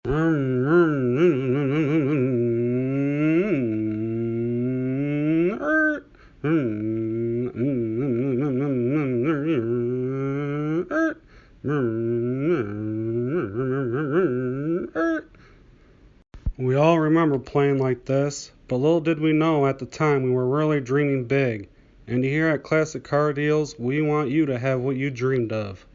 We all remember playing like this, but little did we know at the time we were really dreaming big. And here at Classic Car Deals, we want you to have what you dreamed of.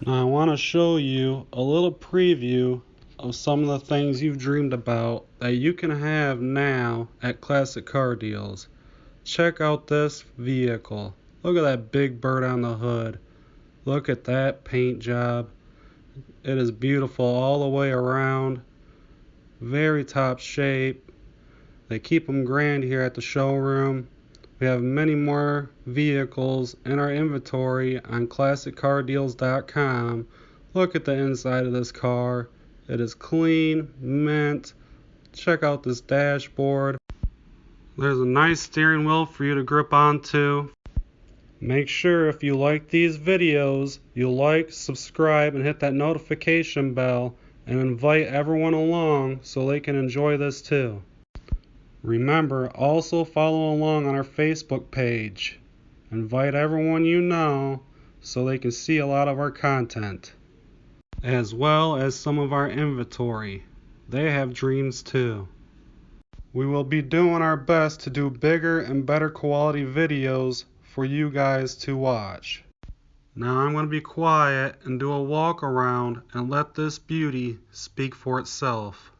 Now I want to show you a little preview of some of the things you've dreamed about that you can have now at Classic Car Deals. Check out this vehicle. Look at that big bird on the hood. Look at that paint job. It is beautiful all the way around. Very top shape. They keep them grand here at the showroom. We have many more vehicles in our inventory on ClassicCarDeals.com. Look at the inside of this car. It is clean, mint. Check out this dashboard. There's a nice steering wheel for you to grip onto. Make sure if you like these videos, you like, subscribe, and hit that notification bell, and invite everyone along so they can enjoy this too. Remember, also follow along on our Facebook page. Invite everyone you know so they can see a lot of our content, as well as some of our inventory. They have dreams too. We will be doing our best to do bigger and better quality videos for you guys to watch. Now I'm going to be quiet and do a walk around and let this beauty speak for itself.